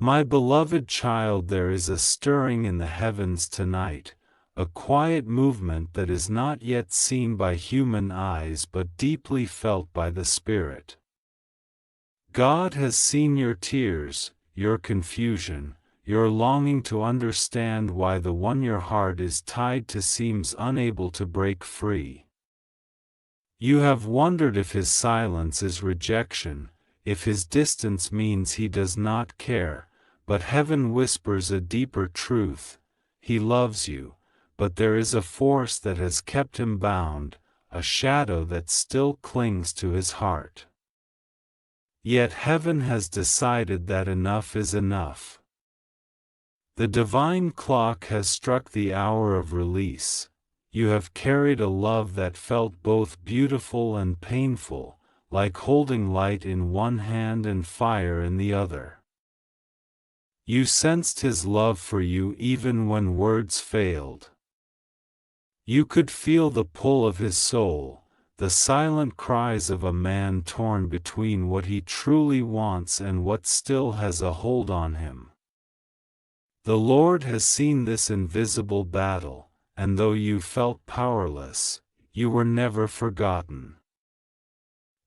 My beloved child, there is a stirring in the heavens tonight, a quiet movement that is not yet seen by human eyes but deeply felt by the Spirit. God has seen your tears, your confusion, your longing to understand why the one your heart is tied to seems unable to break free. You have wondered if his silence is rejection, if his distance means he does not care, but heaven whispers a deeper truth: he loves you, but there is a force that has kept him bound, a shadow that still clings to his heart. Yet heaven has decided that enough is enough. The divine clock has struck the hour of release. You have carried a love that felt both beautiful and painful, like holding light in one hand and fire in the other. You sensed his love for you even when words failed. You could feel the pull of his soul, the silent cries of a man torn between what he truly wants and what still has a hold on him. The Lord has seen this invisible battle, and though you felt powerless, you were never forgotten.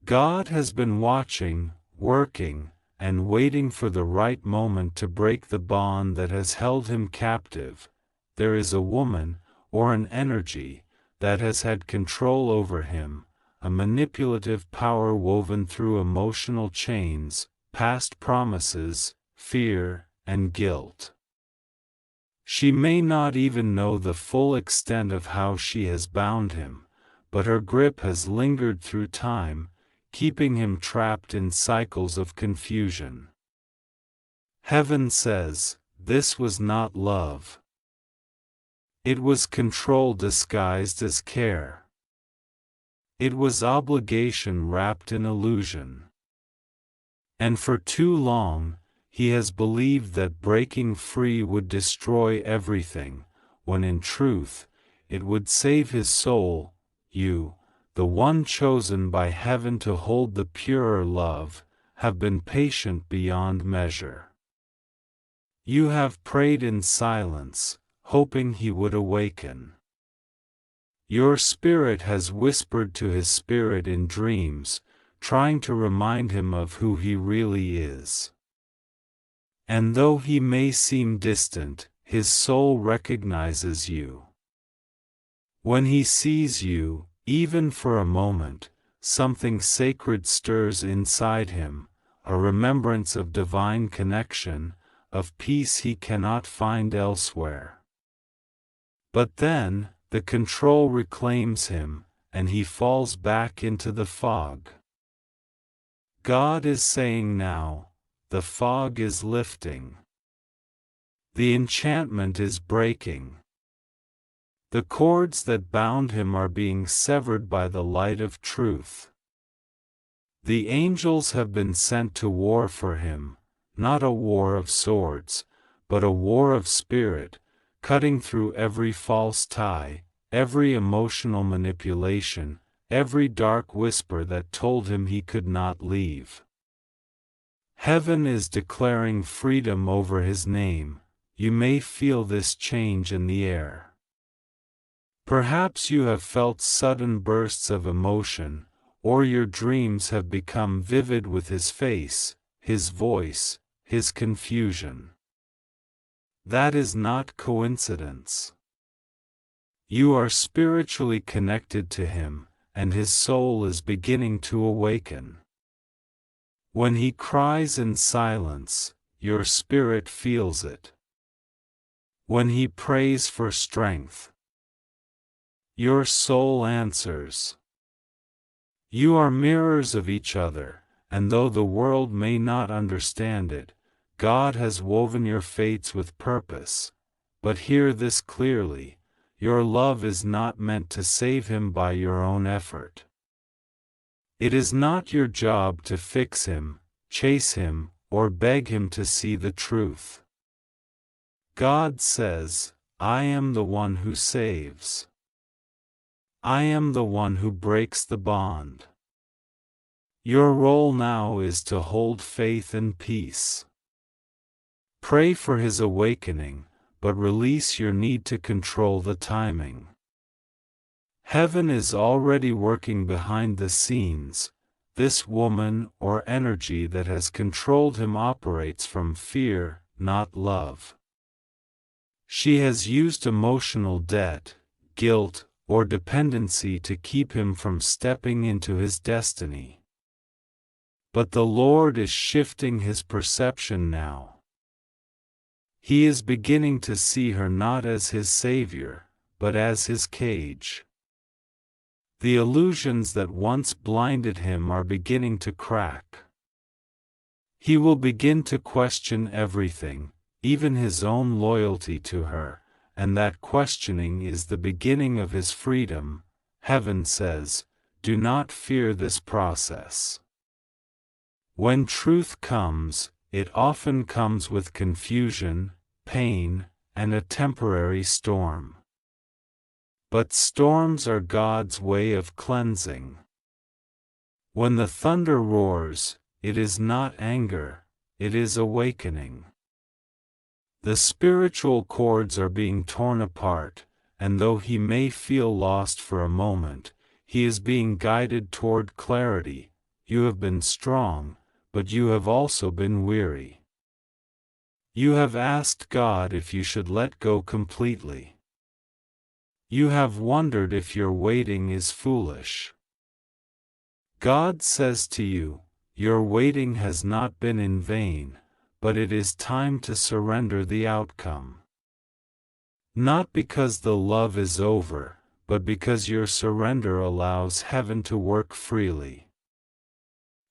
God has been watching, working, and waiting for the right moment to break the bond that has held him captive. There is a woman, or an energy, that has had control over him, a manipulative power woven through emotional chains, past promises, fear, and guilt. She may not even know the full extent of how she has bound him, but her grip has lingered through time, keeping him trapped in cycles of confusion. Heaven says, this was not love. It was control disguised as care. It was obligation wrapped in illusion. And for too long, he has believed that breaking free would destroy everything, when in truth, it would save his soul. You, the one chosen by heaven to hold the purer love, have been patient beyond measure. You have prayed in silence, hoping he would awaken. Your spirit has whispered to his spirit in dreams, trying to remind him of who he really is. And though he may seem distant, his soul recognizes you. When he sees you, even for a moment, something sacred stirs inside him, a remembrance of divine connection, of peace he cannot find elsewhere. But then, the control reclaims him, and he falls back into the fog. God is saying now, the fog is lifting. The enchantment is breaking. The cords that bound him are being severed by the light of truth. The angels have been sent to war for him, not a war of swords, but a war of spirit, cutting through every false tie, every emotional manipulation, every dark whisper that told him he could not leave. Heaven is declaring freedom over his name. You may feel this change in the air. Perhaps you have felt sudden bursts of emotion, or your dreams have become vivid with his face, his voice, his confusion. That is not coincidence. You are spiritually connected to him, and his soul is beginning to awaken. When he cries in silence, your spirit feels it. When he prays for strength, your soul answers. You are mirrors of each other, and though the world may not understand it, God has woven your fates with purpose. But hear this clearly: your love is not meant to save him by your own effort. It is not your job to fix him, chase him, or beg him to see the truth. God says, I am the one who saves. I am the one who breaks the bond. Your role now is to hold faith and peace. Pray for his awakening, but release your need to control the timing. Heaven is already working behind the scenes. This woman or energy that has controlled him operates from fear, not love. She has used emotional debt, guilt, or dependency to keep him from stepping into his destiny. But the Lord is shifting his perception now. He is beginning to see her not as his savior, but as his cage. The illusions that once blinded him are beginning to crack. He will begin to question everything, even his own loyalty to her, and that questioning is the beginning of his freedom. Heaven says, do not fear this process. When truth comes, it often comes with confusion, pain, and a temporary storm. But storms are God's way of cleansing. When the thunder roars, it is not anger, it is awakening. The spiritual cords are being torn apart, and though he may feel lost for a moment, he is being guided toward clarity. You have been strong, but you have also been weary. You have asked God if you should let go completely. You have wondered if your waiting is foolish. God says to you, your waiting has not been in vain, but it is time to surrender the outcome. Not because the love is over, but because your surrender allows heaven to work freely.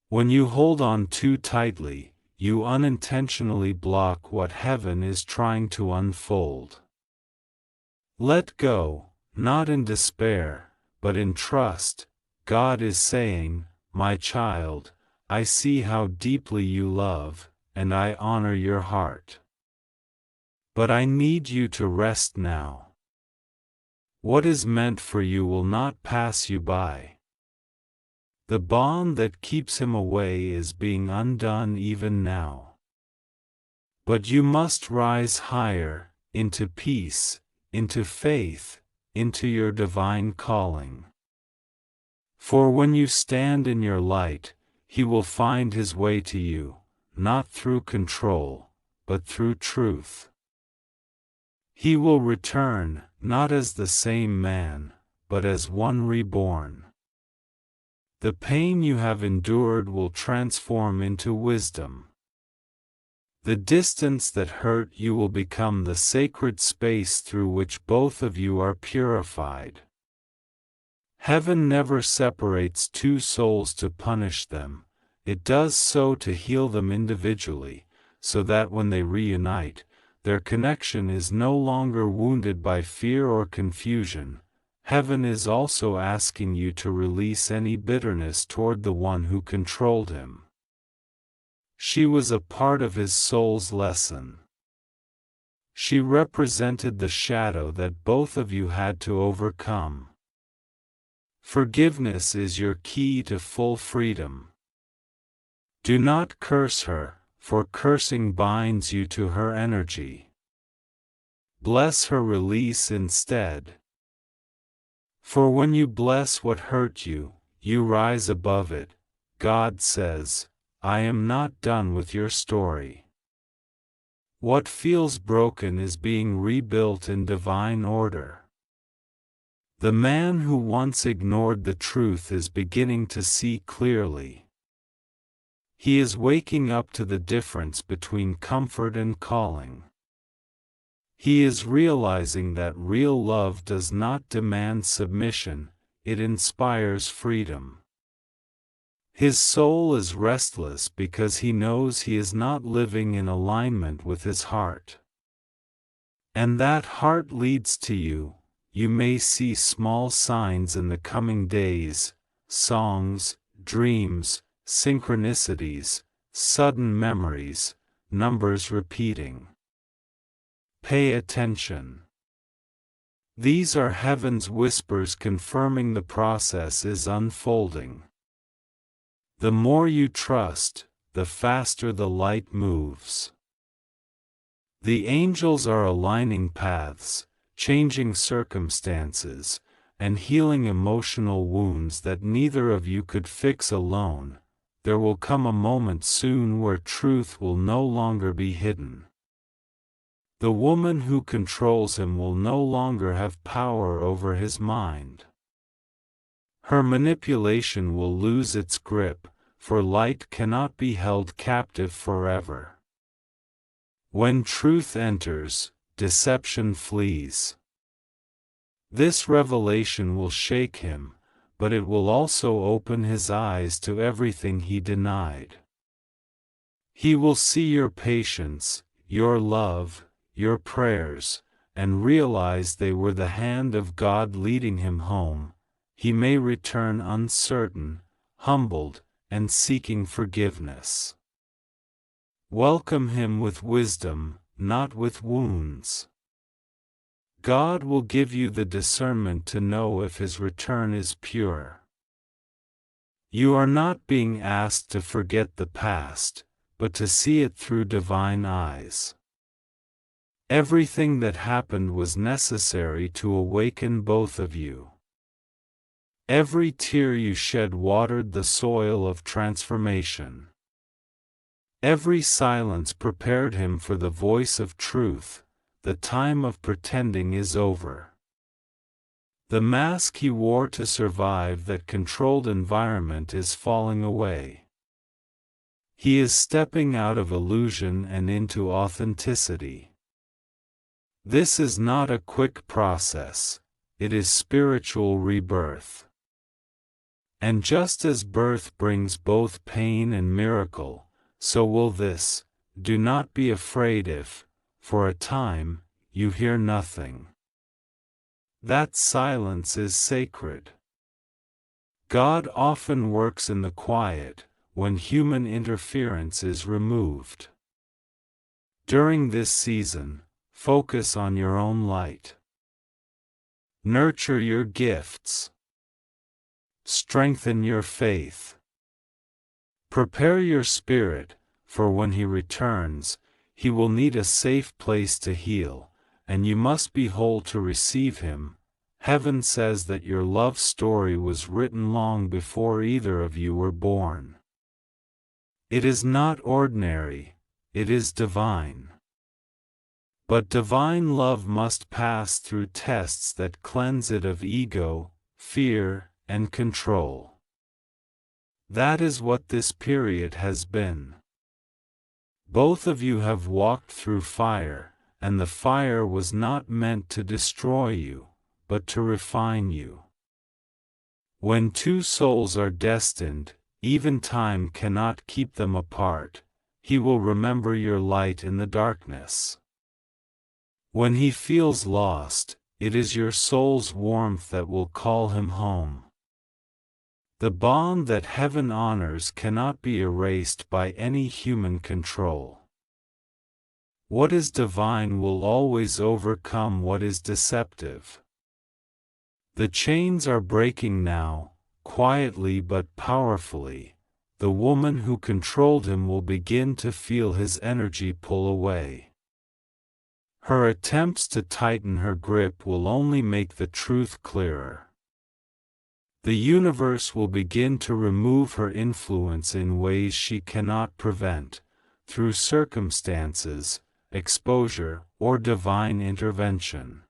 When you hold on too tightly, you unintentionally block what heaven is trying to unfold. Let go, not in despair, but in trust. God is saying, my child, I see how deeply you love, and I honor your heart. But I need you to rest now. What is meant for you will not pass you by. The bond that keeps him away is being undone even now. But you must rise higher, into peace, into faith, into your divine calling. For when you stand in your light, he will find his way to you, not through control, but through truth. He will return, not as the same man, but as one reborn. The pain you have endured will transform into wisdom. The distance that hurt you will become the sacred space through which both of you are purified. Heaven never separates two souls to punish them, it does so to heal them individually, so that when they reunite, their connection is no longer wounded by fear or confusion. Heaven is also asking you to release any bitterness toward the one who controlled him. She was a part of his soul's lesson. She represented the shadow that both of you had to overcome. Forgiveness is your key to full freedom. Do not curse her, for cursing binds you to her energy. Bless her release instead. For when you bless what hurt you, you rise above it. God says, I am not done with your story. What feels broken is being rebuilt in divine order. The man who once ignored the truth is beginning to see clearly. He is waking up to the difference between comfort and calling. He is realizing that real love does not demand submission, it inspires freedom. His soul is restless because he knows he is not living in alignment with his heart. And that heart leads to you. You may see small signs in the coming days, songs, dreams, synchronicities, sudden memories, numbers repeating. Pay attention. These are heaven's whispers confirming the process is unfolding. The more you trust, the faster the light moves. The angels are aligning paths, changing circumstances, and healing emotional wounds that neither of you could fix alone. There will come a moment soon where truth will no longer be hidden. The woman who controls him will no longer have power over his mind. Her manipulation will lose its grip, for light cannot be held captive forever. When truth enters, deception flees. This revelation will shake him, but it will also open his eyes to everything he denied. He will see your patience, your love, your prayers, and realize they were the hand of God leading him home. He may return uncertain, humbled, and seeking forgiveness. Welcome him with wisdom, not with wounds. God will give you the discernment to know if his return is pure. You are not being asked to forget the past, but to see it through divine eyes. Everything that happened was necessary to awaken both of you. Every tear you shed watered the soil of transformation. Every silence prepared him for the voice of truth. The time of pretending is over. The mask he wore to survive that controlled environment is falling away. He is stepping out of illusion and into authenticity. This is not a quick process, it is spiritual rebirth. And just as birth brings both pain and miracle, so will this. Do not be afraid if, for a time, you hear nothing. That silence is sacred. God often works in the quiet, when human interference is removed. During this season, focus on your own light. Nurture your gifts. Strengthen your faith. Prepare your spirit, for when he returns, he will need a safe place to heal, and you must be whole to receive him. Heaven says that your love story was written long before either of you were born. It is not ordinary, it is divine. But divine love must pass through tests that cleanse it of ego, fear, and control. That is what this period has been. Both of you have walked through fire, and the fire was not meant to destroy you, but to refine you. When two souls are destined, even time cannot keep them apart. He will remember your light in the darkness. When he feels lost, it is your soul's warmth that will call him home. The bond that heaven honors cannot be erased by any human control. What is divine will always overcome what is deceptive. The chains are breaking now, quietly but powerfully. The woman who controlled him will begin to feel his energy pull away. Her attempts to tighten her grip will only make the truth clearer. The universe will begin to remove her influence in ways she cannot prevent, through circumstances, exposure, or divine intervention.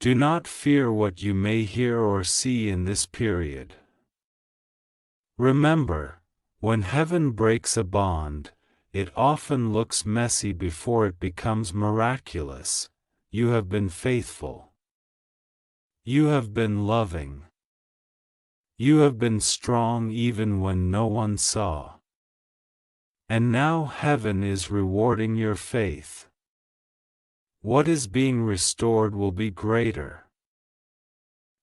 Do not fear what you may hear or see in this period. Remember, when heaven breaks a bond, it often looks messy before it becomes miraculous. You have been faithful. You have been loving. You have been strong even when no one saw. And now heaven is rewarding your faith. What is being restored will be greater,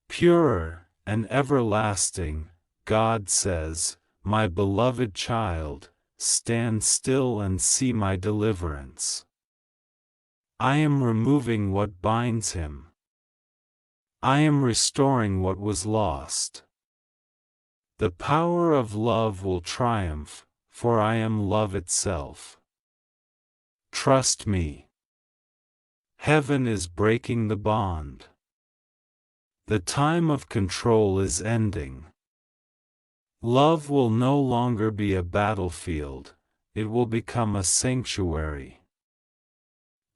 purer, and everlasting. God says, "My beloved child, stand still and see my deliverance. I am removing what binds him. I am restoring what was lost. The power of love will triumph, for I am love itself." Trust me. Heaven is breaking the bond. The time of control is ending. Love will no longer be a battlefield, it will become a sanctuary.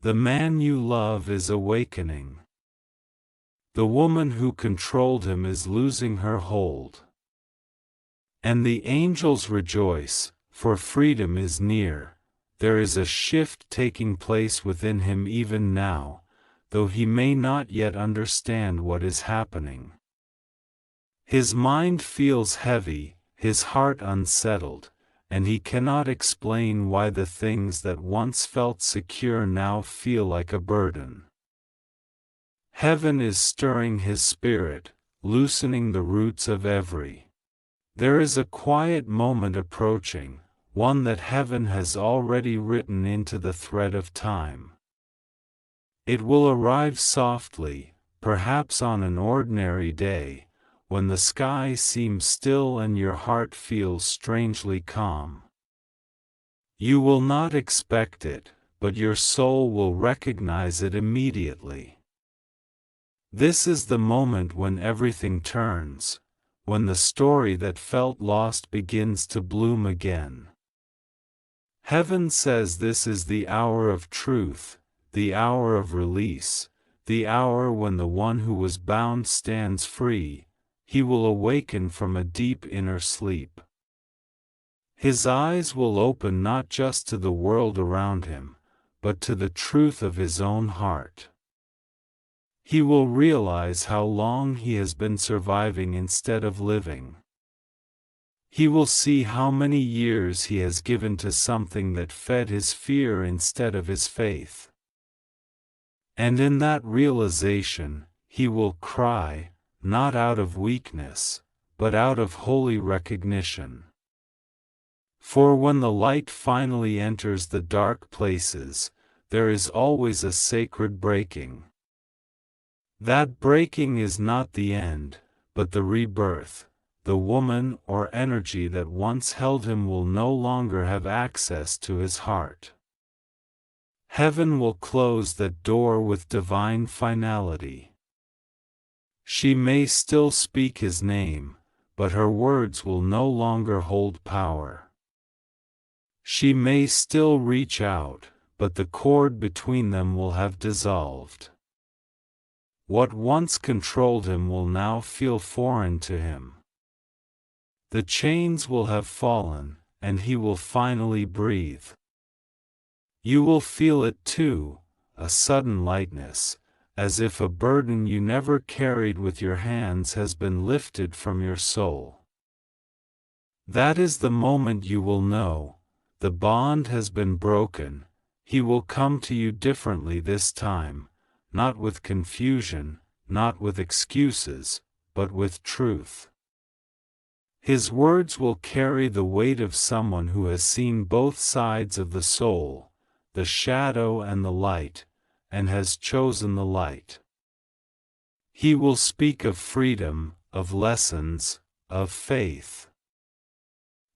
The man you love is awakening. The woman who controlled him is losing her hold. And the angels rejoice, for freedom is near. There is a shift taking place within him even now, though he may not yet understand what is happening. His mind feels heavy, his heart unsettled, and he cannot explain why the things that once felt secure now feel like a burden. Heaven is stirring his spirit, loosening the roots of every. There is a quiet moment approaching, one that heaven has already written into the thread of time. It will arrive softly, perhaps on an ordinary day, when the sky seems still and your heart feels strangely calm. You will not expect it, but your soul will recognize it immediately. This is the moment when everything turns, when the story that felt lost begins to bloom again. Heaven says this is the hour of truth, the hour of release, the hour when the one who was bound stands free. He will awaken from a deep inner sleep. His eyes will open not just to the world around him, but to the truth of his own heart. He will realize how long he has been surviving instead of living. He will see how many years he has given to something that fed his fear instead of his faith. And in that realization, he will cry, not out of weakness, but out of holy recognition. For when the light finally enters the dark places, there is always a sacred breaking. That breaking is not the end, but the rebirth. The woman or energy that once held him will no longer have access to his heart. Heaven will close that door with divine finality. She may still speak his name, but her words will no longer hold power. She may still reach out, but the cord between them will have dissolved. What once controlled him will now feel foreign to him. The chains will have fallen, and he will finally breathe. You will feel it too, a sudden lightness, as if a burden you never carried with your hands has been lifted from your soul. That is the moment you will know, the bond has been broken. He will come to you differently this time, not with confusion, not with excuses, but with truth. His words will carry the weight of someone who has seen both sides of the soul, the shadow and the light, and has chosen the light. He will speak of freedom, of lessons, of faith.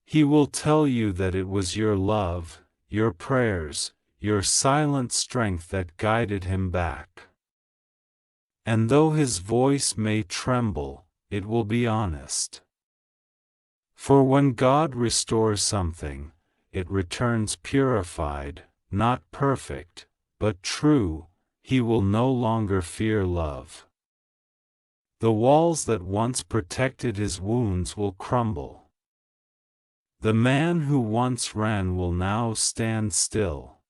He will tell you that it was your love, your prayers, your silent strength that guided him back. And though his voice may tremble, it will be honest. For when God restores something, it returns purified, not perfect, but true. He will no longer fear love. The walls that once protected his wounds will crumble. The man who once ran will now stand still.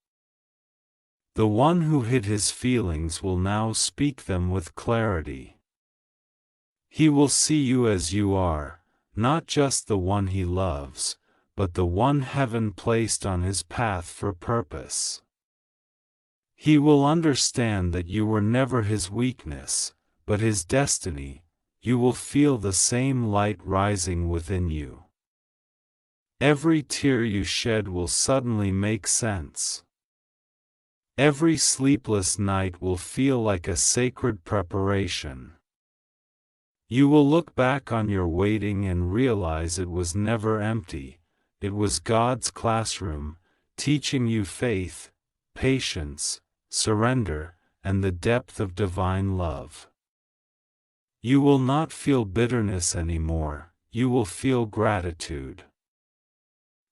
The one who hid his feelings will now speak them with clarity. He will see you as you are, not just the one he loves, but the one heaven placed on his path for purpose. He will understand that you were never his weakness, but his destiny. You will feel the same light rising within you. Every tear you shed will suddenly make sense. Every sleepless night will feel like a sacred preparation. You will look back on your waiting and realize it was never empty. It was God's classroom, teaching you faith, patience, surrender, and the depth of divine love. You will not feel bitterness anymore, you will feel gratitude.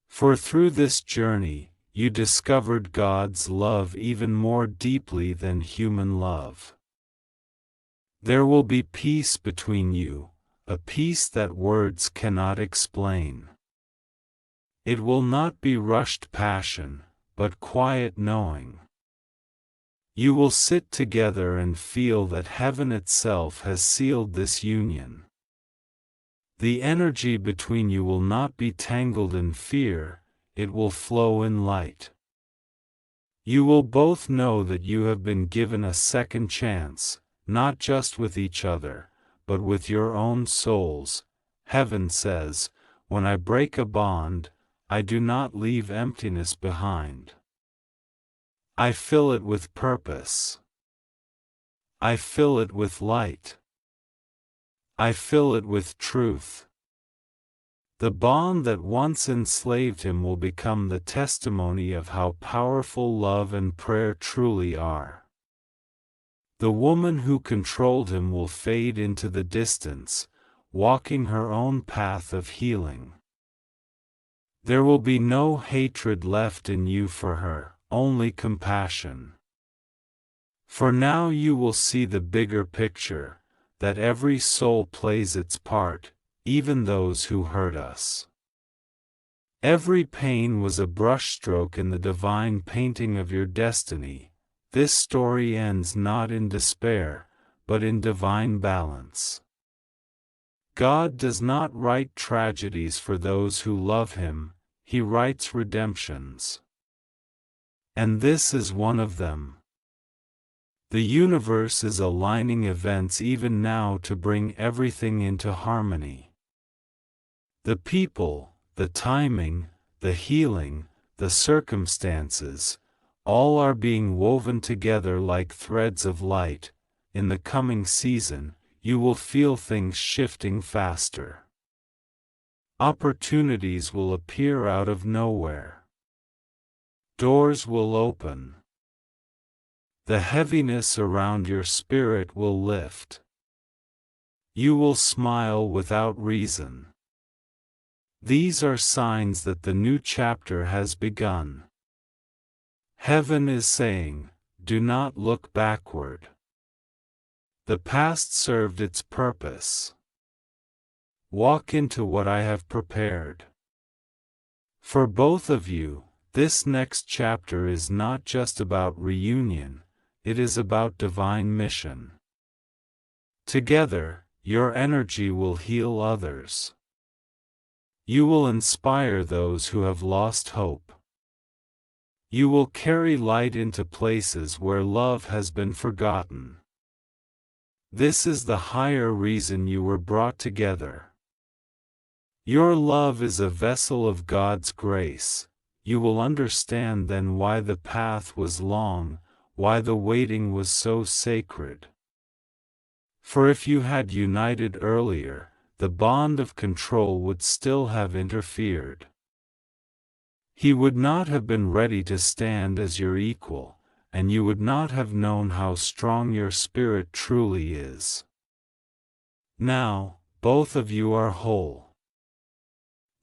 For through this journey, you discovered God's love even more deeply than human love. There will be peace between you, a peace that words cannot explain. It will not be rushed passion, but quiet knowing. You will sit together and feel that heaven itself has sealed this union. The energy between you will not be tangled in fear, it will flow in light. You will both know that you have been given a second chance, not just with each other, but with your own souls. Heaven says, when I break a bond, I do not leave emptiness behind. I fill it with purpose. I fill it with light. I fill it with truth. The bond that once enslaved him will become the testimony of how powerful love and prayer truly are. The woman who controlled him will fade into the distance, walking her own path of healing. There will be no hatred left in you for her, only compassion. For now you will see the bigger picture, that every soul plays its part, even those who hurt us. Every pain was a brushstroke in the divine painting of your destiny. This story ends not in despair, but in divine balance. God does not write tragedies for those who love Him, He writes redemptions. And this is one of them. The universe is aligning events even now to bring everything into harmony. The people, the timing, the healing, the circumstances, all are being woven together like threads of light. In the coming season, you will feel things shifting faster. Opportunities will appear out of nowhere. Doors will open. The heaviness around your spirit will lift. You will smile without reason. These are signs that the new chapter has begun. Heaven is saying, do not look backward. The past served its purpose. Walk into what I have prepared. For both of you, this next chapter is not just about reunion, it is about divine mission. Together, your energy will heal others. You will inspire those who have lost hope. You will carry light into places where love has been forgotten. This is the higher reason you were brought together. Your love is a vessel of God's grace. You will understand then why the path was long, why the waiting was so sacred. For if you had united earlier, the bond of control would still have interfered. He would not have been ready to stand as your equal, and you would not have known how strong your spirit truly is. Now, both of you are whole.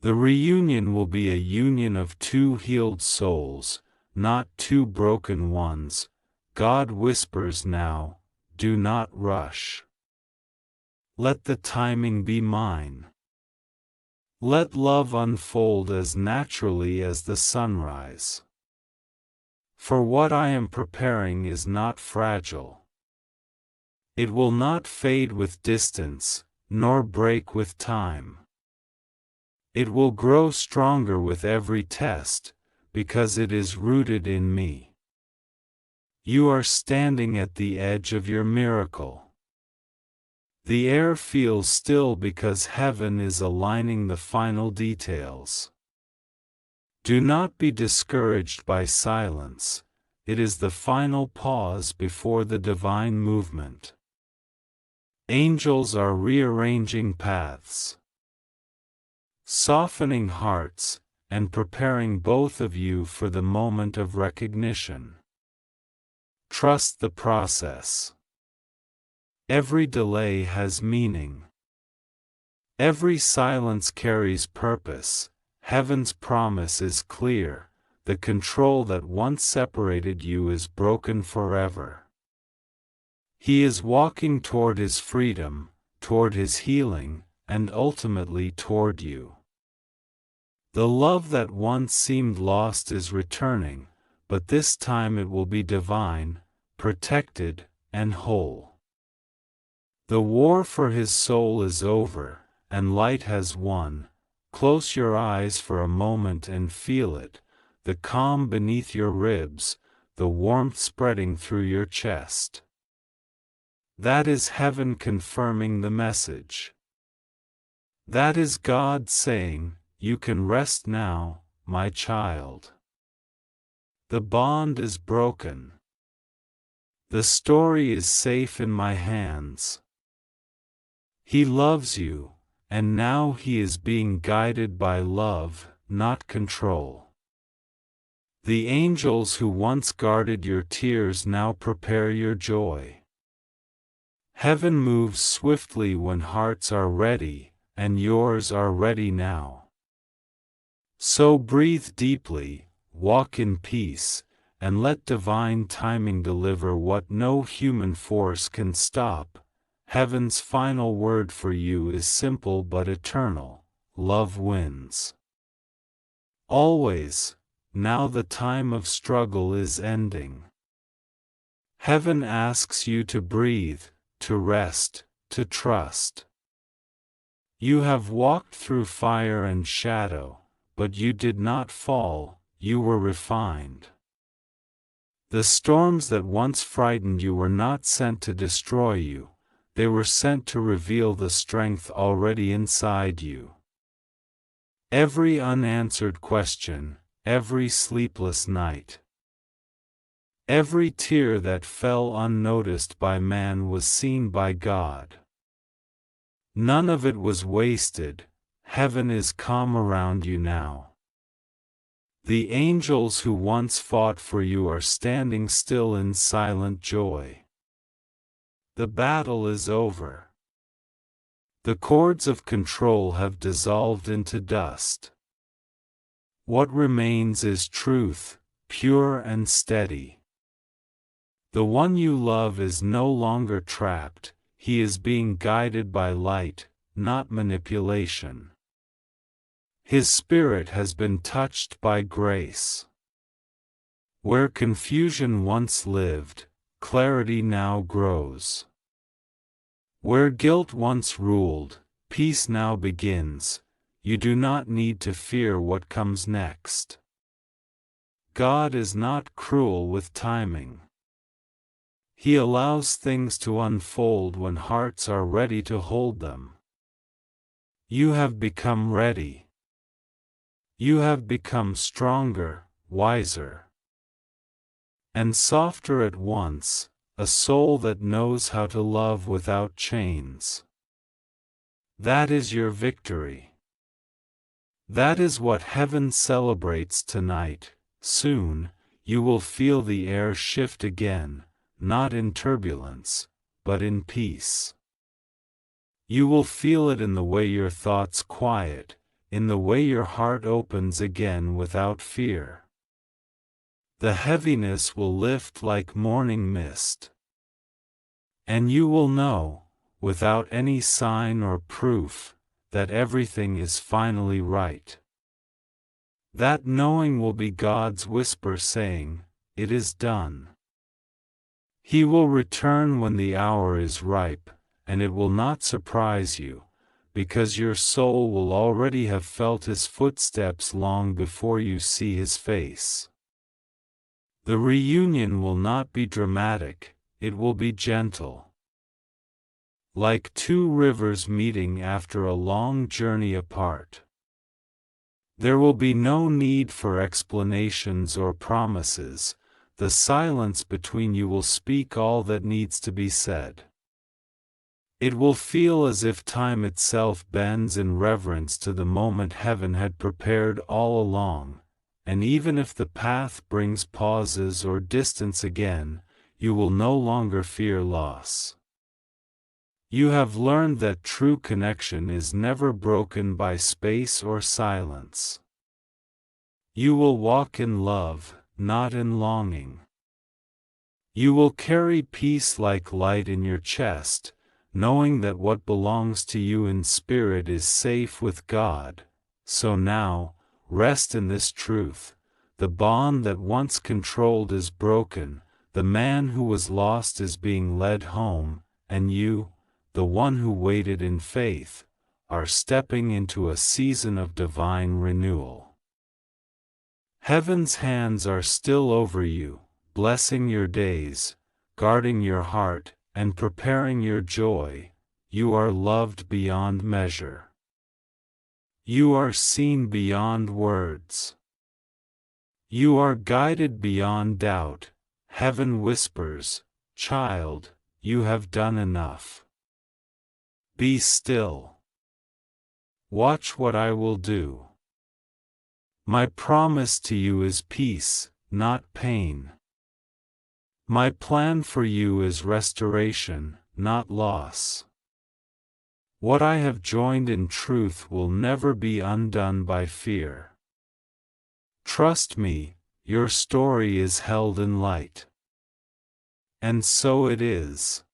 The reunion will be a union of two healed souls, not two broken ones. God whispers now, do not rush. Let the timing be mine. Let love unfold as naturally as the sunrise. For what I am preparing is not fragile. It will not fade with distance, nor break with time. It will grow stronger with every test, because it is rooted in me. You are standing at the edge of your miracle. The air feels still because heaven is aligning the final details. Do not be discouraged by silence, it is the final pause before the divine movement. Angels are rearranging paths, softening hearts, and preparing both of you for the moment of recognition. Trust the process. Every delay has meaning. Every silence carries purpose. Heaven's promise is clear. The control that once separated you is broken forever. He is walking toward his freedom, toward his healing, and ultimately toward you. The love that once seemed lost is returning, but this time it will be divine, protected, and whole. The war for his soul is over, and light has won. Close your eyes for a moment and feel it, the calm beneath your ribs, the warmth spreading through your chest. That is heaven confirming the message. That is God saying, "You can rest now, my child. The bond is broken. The story is safe in my hands. He loves you, and now he is being guided by love, not control." The angels who once guarded your tears now prepare your joy. Heaven moves swiftly when hearts are ready, and yours are ready now. So breathe deeply, walk in peace, and let divine timing deliver what no human force can stop. Heaven's final word for you is simple but eternal: love wins. Always, now the time of struggle is ending. Heaven asks you to breathe, to rest, to trust. You have walked through fire and shadow, but you did not fall, you were refined. The storms that once frightened you were not sent to destroy you, they were sent to reveal the strength already inside you. Every unanswered question, every sleepless night, every tear that fell unnoticed by man was seen by God. None of it was wasted. Heaven is calm around you now. The angels who once fought for you are standing still in silent joy. The battle is over. The cords of control have dissolved into dust. What remains is truth, pure and steady. The one you love is no longer trapped, he is being guided by light, not manipulation. His spirit has been touched by grace. Where confusion once lived, clarity now grows. Where guilt once ruled, peace now begins. You do not need to fear what comes next. God is not cruel with timing. He allows things to unfold when hearts are ready to hold them. You have become ready. You have become stronger, wiser, and softer at once, a soul that knows how to love without chains. That is your victory. That is what heaven celebrates tonight. Soon, you will feel the air shift again, not in turbulence, but in peace. You will feel it in the way your thoughts quiet, in the way your heart opens again without fear. The heaviness will lift like morning mist. And you will know, without any sign or proof, that everything is finally right. That knowing will be God's whisper saying, "It is done." He will return when the hour is ripe, and it will not surprise you, because your soul will already have felt his footsteps long before you see his face. The reunion will not be dramatic, it will be gentle. Like two rivers meeting after a long journey apart. There will be no need for explanations or promises. The silence between you will speak all that needs to be said. It will feel as if time itself bends in reverence to the moment heaven had prepared all along, and even if the path brings pauses or distance again, you will no longer fear loss. You have learned that true connection is never broken by space or silence. You will walk in love, not in longing. You will carry peace like light in your chest, knowing that what belongs to you in spirit is safe with God. So now, rest in this truth: the bond that once controlled is broken, the man who was lost is being led home, and you, the one who waited in faith, are stepping into a season of divine renewal. Heaven's hands are still over you, blessing your days, guarding your heart, and preparing your joy. You are loved beyond measure. You are seen beyond words. You are guided beyond doubt. Heaven whispers, "Child, you have done enough. Be still. Watch what I will do." My promise to you is peace, not pain. My plan for you is restoration, not loss. What I have joined in truth will never be undone by fear. Trust me, your story is held in light. And so it is.